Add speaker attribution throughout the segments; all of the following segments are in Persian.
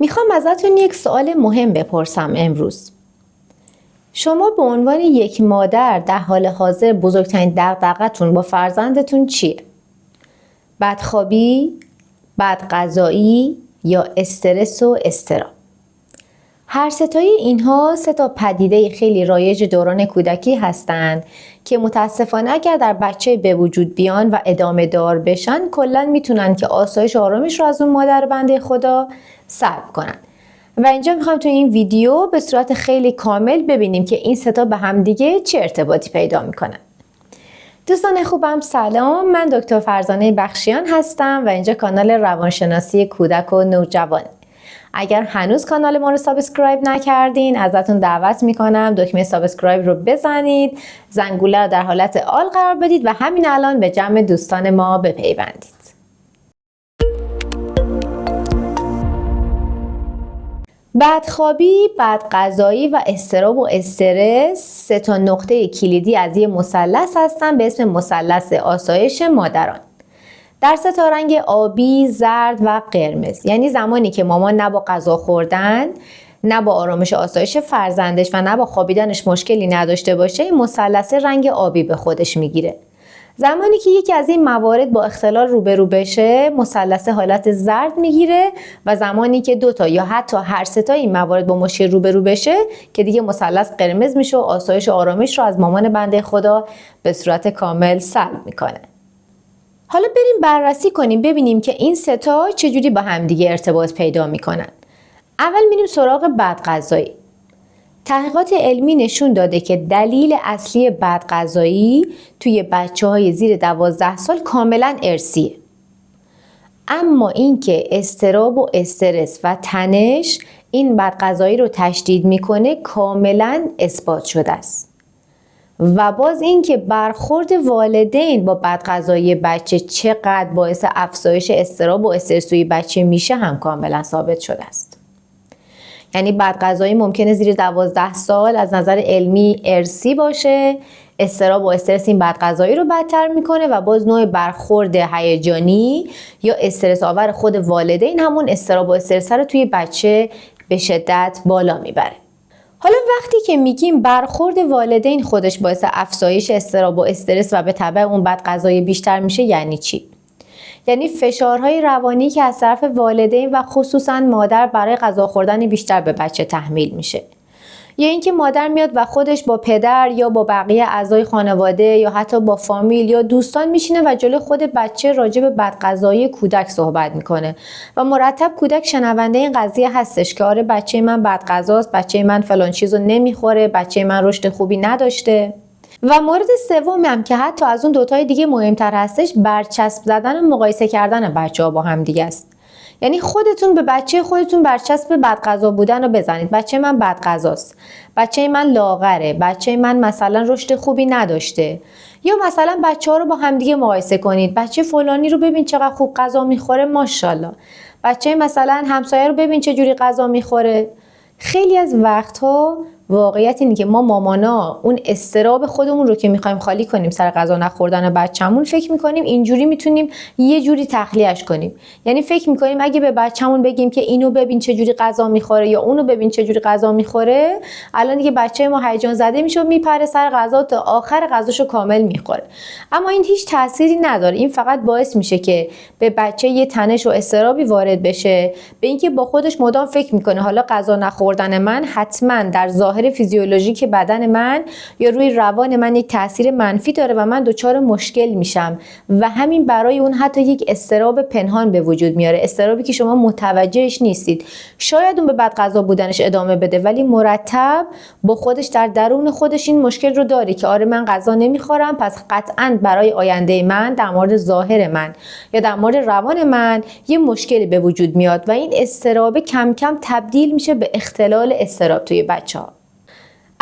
Speaker 1: میخوام ازتون یک سوال مهم بپرسم امروز. شما به عنوان یک مادر در حال حاضر بزرگترین دغدغه‌تون با فرزندتون چیه؟ بدخوابی، بدغذایی یا استرس و اضطراب؟ هر ستای اینها سه تا پدیده خیلی رایج دوران کودکی هستند که متاسفانه اگر در بچه به وجود بیان و ادامه دار بشن کلاً میتونن که آسایش و آرامش رو از اون مادر بنده خدا سلب کنن. و اینجا میخوام تو این ویدیو به صورت خیلی کامل ببینیم که این سه تا به هم دیگه چه ارتباطی پیدا میکنن. دوستان خوبم سلام، من دکتر فرزانه بخشیان هستم و اینجا کانال روانشناسی کودک و نوجوان. اگر هنوز کانال ما رو سابسکرایب نکردین ازتون دعوت میکنم دکمه سابسکرایب رو بزنید، زنگوله رو در حالت آل قرار بدید و همین الان به جمع دوستان ما بپیوندید. بدخوابی، بدغذایی و اضطراب و استرس سه تا نقطه کلیدی از یه مثلث هستن به اسم مثلث آسایش مادران. در سه تا رنگ آبی، زرد و قرمز. یعنی زمانی که مامان نه با غذا خوردن، نه با آرامش آسایش فرزندش و نه با خوابیدنش مشکلی نداشته باشه، این مثلث رنگ آبی به خودش میگیره. زمانی که یکی از این موارد با اختلال روبرو بشه، مثلث حالت زرد میگیره و زمانی که دو تا یا حتی هر سه تا این موارد با مشکل روبرو بشه که دیگه مثلث قرمز میشه و آسایش و آرامش رو از مامان بنده خدا به صورت کامل سلب میکنه. حالا بریم بررسی کنیم ببینیم که این سه تا چجوری با همدیگه ارتباط پیدا میکنن. اول میریم سراغ بدغذایی. تحقیقات علمی نشون داده که دلیل اصلی بدغذایی توی بچه‌های زیر 12 سال کاملا ارثیه. اما اینکه اضطراب و استرس و تنش این بدغذایی رو تشدید میکنه کاملا اثبات شده است. و باز اینکه برخورد والدین با بدغذایی بچه چقدر باعث افزایش اضطراب و استرس توی بچه میشه هم کاملا ثابت شده است. یعنی بدغذایی ممکنه زیر 12 سال از نظر علمی ارثی باشه، اضطراب و استرس این بدغذایی رو بدتر میکنه و باز نوع برخورد هیجانی یا استرس آور خود والدین همون اضطراب و استرس رو توی بچه به شدت بالا میبره. حالا وقتی که میگیم برخورد والدین خودش باعث افزایش اضطراب و استرس و به تبع اون بدغذایی بیشتر میشه یعنی چی؟ یعنی فشارهای روانی که از طرف والدین و خصوصا مادر برای غذا خوردن بیشتر به بچه تحمیل میشه. یا اینکه مادر میاد و خودش با پدر یا با بقیه اعضای خانواده یا حتی با فامیل یا دوستان میشینه و جلوی خود بچه راجع به بدغذایی کودک صحبت میکنه و مرتب کودک شنونده این قضیه هستش که آره بچه من بدغذاست، بچه من فلان چیزو نمیخوره، بچه من رشد خوبی نداشته. و مورد سومی هم که حتی از اون دوتای دیگه مهمتر هستش، برچسب زدن و مقایسه کردن بچه‌ها با هم دیگه است. یعنی خودتون به بچه خودتون برچسب بدغذا بودن رو بزنید. بچه من بدغذاست، بچه من لاغره، بچه من مثلا رشد خوبی نداشته. یا مثلا بچه‌ها رو با هم دیگه مقایسه کنید. بچه فلانی رو ببین چقدر خوب غذا میخوره ماشاءالله. بچه مثلا همسایه رو ببین چه جوری غذا میخوره. خیلی از وقتها واقعیت اینه که ما مامانا اون اضطراب خودمون رو که میخوایم خالی کنیم سر غذا نخوردن بچه‌مون فکر میکنیم اینجوری میتونیم یه جوری تخلیه‌اش کنیم. یعنی فکر میکنیم اگه به بچه‌مون بگیم که اینو ببین چه جوری غذا میخوره یا اونو ببین چه جوری غذا میخوره، الان دیگه بچه ما هیجان زده میشه و میپره سر غذا تا آخر غذاشو کامل میخوره. اما این هیچ تأثیری نداره. این فقط باعث میشه که به بچه یه تنش و اضطرابی وارد بشه، به اینکه با خودش مدام فکر میکنه حالا غذا نخوردن من حتما در ظاهر فیزیولوژیک بدن من یا روی روان من یک تاثیر منفی داره و من دچار مشکل میشم و همین برای اون حتی یک اضطراب پنهان به وجود میاره، اضطرابی که شما متوجهش نیستید. شاید اون به بدغذا بودنش ادامه بده ولی مرتب با خودش در درون خودش این مشکل رو داره که آره من غذا نمیخورم پس قطعاً برای آینده من در مورد ظاهر من یا در مورد روان من یه مشکلی به وجود میاد و این اضطراب کم کم تبدیل میشه به اختلال اضطراب توی بچه‌ها.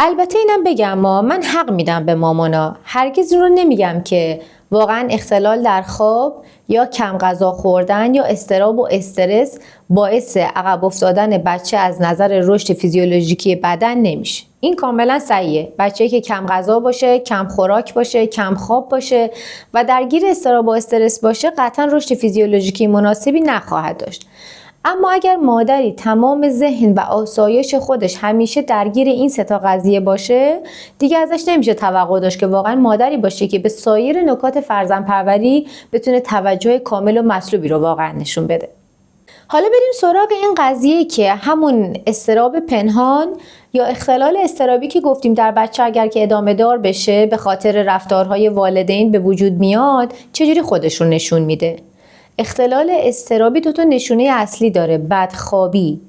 Speaker 1: البته اینم بگم من حق میدم به مامانا، هرگز رو نمیگم که واقعا اختلال در خواب یا کم غذا خوردن یا اضطراب و استرس باعث عقب افتادن بچه از نظر رشد فیزیولوژیکی بدن نمیشه. این کاملا صحیحه. بچه‌ای که کم غذا باشه، کم خوراک باشه، کم خواب باشه و درگیر اضطراب و استرس باشه قطعا رشد فیزیولوژیکی مناسبی نخواهد داشت. اما اگر مادری تمام ذهن و آسایش خودش همیشه درگیر این سه تا قضیه باشه، دیگه ازش نمیشه توقع داشت که واقعا مادری باشه که به سایر نکات فرزندپروری بتونه توجه کامل و مطلوبی رو واقعا نشون بده. حالا بریم سراغ این قضیه که همون اضطراب پنهان یا اختلال اضطرابی که گفتیم در بچه اگر که ادامه دار بشه به خاطر رفتارهای والدین به وجود میاد، چجوری خودش رو نشون میده. اختلال اضطرابی دو تا نشونه اصلی داره. بدخوابی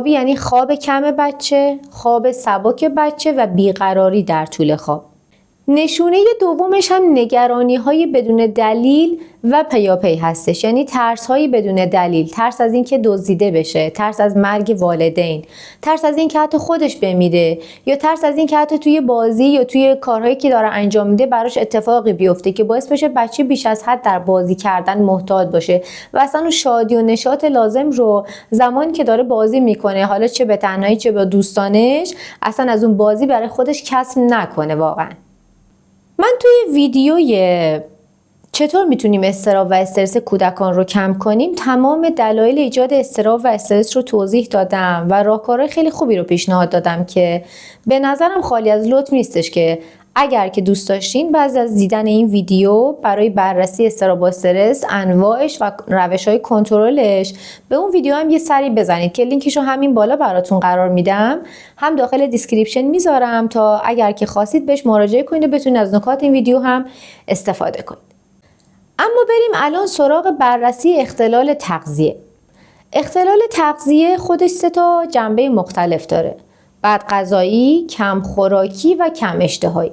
Speaker 1: یعنی خواب کم بچه، خواب سبک بچه و بیقراری در طول خواب. نشونه دومش هم نگرانی‌های بدون دلیل و پیاپی هستش، یعنی ترس‌های بدون دلیل، ترس از اینکه دزدیده بشه، ترس از مرگ والدین، ترس از اینکه حتی خودش بمیره، یا ترس از اینکه حتی توی بازی یا توی کارهایی که داره انجام میده براش اتفاقی بیفته که باعث بشه بچه بیش از حد در بازی کردن محتاط باشه و اصلا اون شادی و نشاط لازم رو زمانی که داره بازی میکنه، حالا چه به تنهایی چه با دوستانش، اصلا از اون بازی برای خودش کسب نکنه. واقعا من توی ویدیوی چطور میتونیم اضطراب و استرس کودکان رو کم کنیم تمام دلایل ایجاد اضطراب و استرس رو توضیح دادم و راهکارهای خیلی خوبی رو پیشنهاد دادم که به نظرم خالی از لطف نیستش که اگر که دوست داشتین بعد از دیدن این ویدیو برای بررسی اضطراب و استرس، انواعش و روش‌های کنترلش به اون ویدیو هم یه سری بزنید که لینکش رو همین بالا براتون قرار میدم، هم داخل دیسکریپشن میذارم تا اگر که خواستید بهش مراجعه کنید و بتونید از نکات این ویدیو هم استفاده کنید. اما بریم الان سراغ بررسی اختلال تغذیه. اختلال تغذیه خودش سه تا جنبه مختلف داره: بدغذایی، کم خوراکی و کم اشتهایی.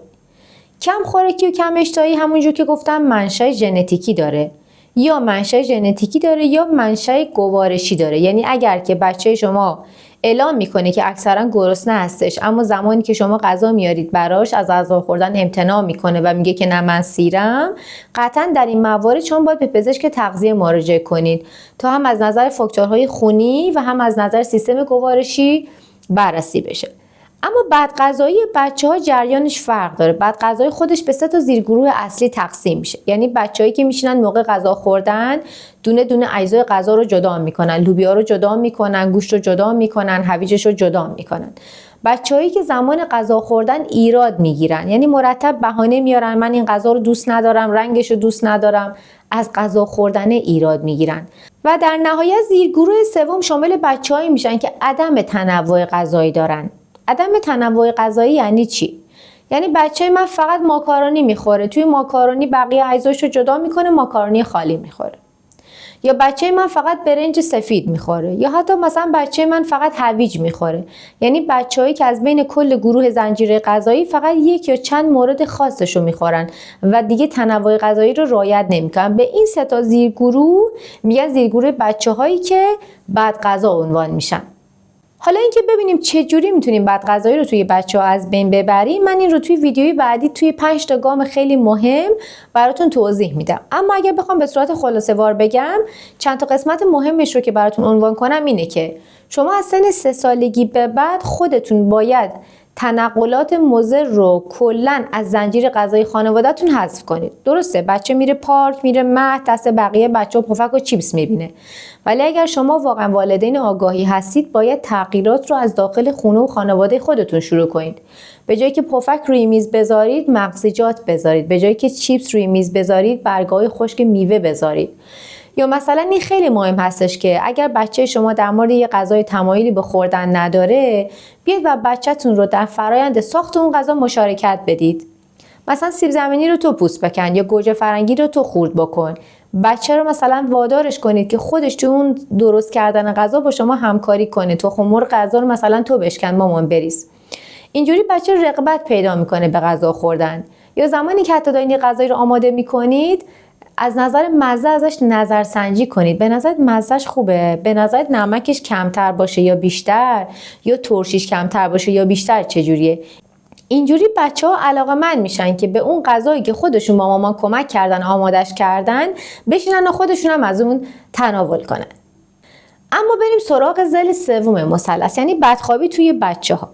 Speaker 1: کم خوراکی و کم اشتهایی همونجور که گفتم منشأ ژنتیکی داره، یا منشأ ژنتیکی داره یا منشأ گوارشی داره. یعنی اگر که بچه شما اعلام میکنه که اکثرا گرسنه هستش، اما زمانی که شما غذا میارید براش از غذا خوردن امتناع میکنه و میگه که نه من سیرم، قطعا در این موارد شما باید به پزشک تغذیه مراجعه کنید تا هم از نظر فاکتورهای خونی و هم از نظر سیستم گوارشی بررسی بشه. اما بدغذایی بچه‌ها جریانش فرق داره. بدغذایی خودش به سه تا زیرگروه اصلی تقسیم میشه. یعنی بچه‌هایی که میشینن موقع غذا خوردن دونه دونه اجزای غذا رو جدا میکنن، لوبیا رو جدا میکنن، گوشت رو جدا میکنن، هویجش رو جدا میکنن. بچه‌هایی که زمان غذا خوردن ایراد میگیرن، یعنی مرتب بهانه میارن من این غذا رو دوست ندارم، رنگش رو دوست ندارم، از غذا خوردن ایراد میگیرن. و در نهایت زیرگروه سوم شامل بچه‌هایی میشن که عدم تنوع غذایی دارن. عدم تنوع غذایی یعنی چی؟ یعنی بچه من فقط ماکارونی میخوره، توی ماکارونی بقیه اجزاشو جدا میکنه، ماکارونی خالی میخوره. یا بچه من فقط برنج سفید میخوره، یا حتی مثلا بچه من فقط هویج میخوره. یعنی بچه‌هایی که از بین کل گروه زنجیره غذایی فقط یک یا چند مورد خاصشو میخورن و دیگه تنوع غذایی رو رعایت نمیکنن. به این سه تا زیرگروه میگن زیرگروه بچه‌هایی که بدغذا عنوان میشن. حالا اینکه ببینیم چه جوری میتونیم بدغذایی رو توی بچه‌ها از بین ببریم، من این رو توی ویدیوی بعدی توی 5 تا گام خیلی مهم براتون توضیح میدم. اما اگر بخوام به صورت خلاصه‌وار بگم، چند تا قسمت مهمش رو که براتون عنوان کنم اینه که شما از سن 3 سالگی به بعد خودتون باید تنقلات مضر رو کلاً از زنجیره غذایی خانواده‌تون حذف کنید. درسته بچه میره پارک، میره مهد، دست بقیه بچه‌ها پفک و چیپس میبینه، ولی اگر شما واقعا والدین آگاهی هستید باید تغییرات رو از داخل خونه و خانواده خودتون شروع کنید. به جایی که پفک روی میز بذارید مغزیجات بذارید، به جایی که چیپس روی میز بذارید برگ‌های خشک میوه بذارید. یا مثلا این خیلی مهم هستش که اگر بچه شما در مورد یه غذای تمایلی به خوردن نداره، بیاید و بچه‌تون رو در فرایند ساخت اون غذا مشارکت بدید. مثلا سیب زمینی رو تو پوست بکن یا گوجه فرنگی رو تو خورد بکن. بچه رو مثلا وادارش کنید که خودش تو اون درست کردن غذا با شما همکاری کنه. تخم مرغ غذا رو مثلا تو بشکن مامان بریز. اینجوری بچه رغبت پیدا میکنه به غذا خوردن. یا زمانی که حتی دارین غذایی رو آماده میکنید، از نظر مزه ازش نظرسنجی کنید. به نظرت مزهش خوبه؟ به نظرت نمکش کمتر باشه یا بیشتر؟ یا ترشیش کمتر باشه یا بیشتر؟ چجوریه؟ اینجوری بچه‌ها علاقه‌مند میشن که به اون غذایی که خودشون با مامان کمک کردن آمادش کردن بشینن و خودشون هم از اون تناول کنن. اما بریم سراغ ضلع سوم مثلث، یعنی بدخوابی توی بچه‌ها.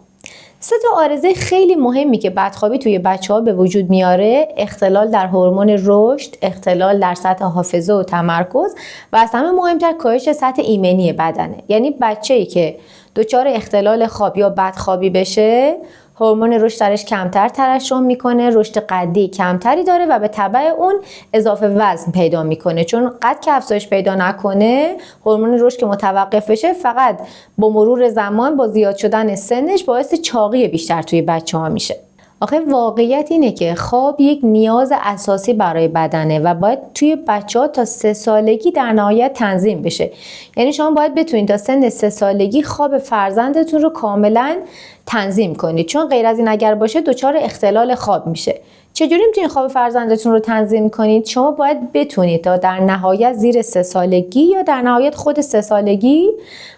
Speaker 1: 3 عارضه خیلی مهمی که بدخوابی توی بچه‌ها به وجود میاره: اختلال در هورمون رشد، اختلال در سطح حافظه و تمرکز و از همه مهمتر کاهش سطح ایمنی بدنه. یعنی بچه‌ای که دچار اختلال خواب یا بدخوابی بشه، هورمون رشد درش کمتر ترشح میکنه، رشد قدی کمتری داره و به تبع اون اضافه وزن پیدا میکنه. چون قد که افزایش پیدا نکنه، هورمون رشد که متوقف بشه، فقط با مرور زمان با زیاد شدن سنش باعث چاقی بیشتر توی بچه‌ها میشه. آخه واقعیت اینه که خواب یک نیاز اساسی برای بدنه و باید توی بچه‌ها تا 3 سالگی در نهایت تنظیم بشه. یعنی شما باید بتونید تا سن 3 سالگی خواب فرزندتون رو کاملا تنظیم کنید، چون غیر از این اگر باشه دچار اختلال خواب میشه. چجوری میتونید خواب فرزندتون رو تنظیم کنید؟ شما باید بتونید تا در نهایت زیر 3 سالگی یا در نهایت خود 3 سالگی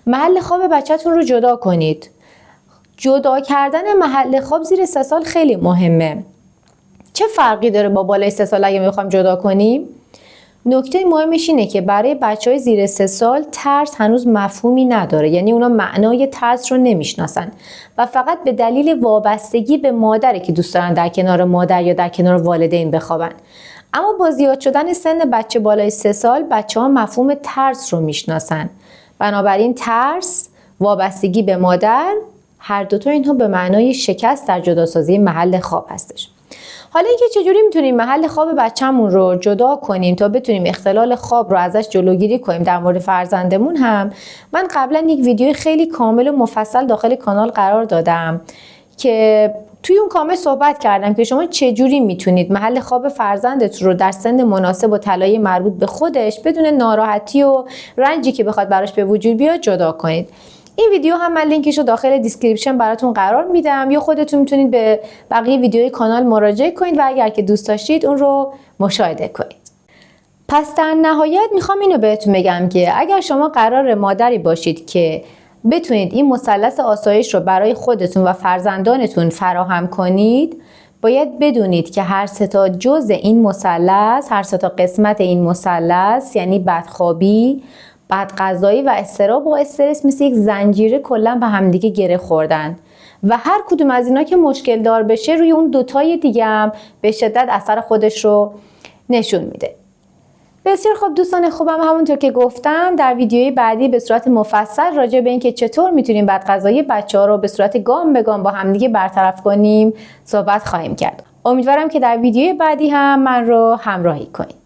Speaker 1: محل خواب بچه‌تون رو جدا کنید. جدا کردن محل خواب زیر 3 سال خیلی مهمه. چه فرقی داره با بالای 3 سال اگه میخوایم جدا کنیم؟ نکته مهمش اینه که برای بچهای زیر 3 سال ترس هنوز مفهومی نداره. یعنی اونا معنای ترس رو نمیشناسن و فقط به دلیل وابستگی به مادره که دوست دارن در کنار مادر یا در کنار والدین بخوابن. اما با زیاد شدن سن بچه بالای 3 سال، بچه‌ها مفهوم ترس رو میشناسن. بنابراین ترس، وابستگی به مادر، هر دوتا اینها به معنای شکست در جداسازی محل خواب هستش. حالا اینکه چجوری میتونیم محل خواب بچه‌مون رو جدا کنیم تا بتونیم اختلال خواب رو ازش جلوگیری کنیم در مورد فرزندمون هم من قبلا یک ویدیو خیلی کامل و مفصل داخل کانال قرار دادم که توی اون کامل صحبت کردم که شما چجوری میتونید محل خواب فرزندتون رو در سن مناسب و طلایی مربوط به خودش بدون ناراحتی و رنجی که بخواد براش به وجود بیاد جدا کنید. این ویدیو هم من لینکش رو داخل دیسکریپشن براتون قرار میدم یا خودتون میتونید به بقیه ویدیوهای کانال مراجعه کنید و اگر که دوست داشتید اون رو مشاهده کنید. پس در نهایت میخوام اینو بهتون بگم که اگر شما قرار مادری باشید که بتونید این مثلث آسایش رو برای خودتون و فرزندانتون فراهم کنید، باید بدونید که هر 3 تا جزء این مثلث، هر 3 تا قسمت این مثلث، یعنی بدخوابی، بدغذایی و اضطراب و استرس، مثل یک زنجیره کلا به همدیگه گره خوردن و هر کدوم از اینا که مشکل دار بشه روی اون دوتای دیگه هم به شدت اثر خودش رو نشون میده. بسیار خوب دوستان خوبم، همونطور که گفتم در ویدیوی بعدی به صورت مفصل راجع به اینکه چطور میتونیم بدغذایی بچه‌ها رو به صورت گام به گام با همدیگه برطرف کنیم صحبت خواهیم کرد. امیدوارم که در ویدیوی بعدی هم من رو همراهی کنید.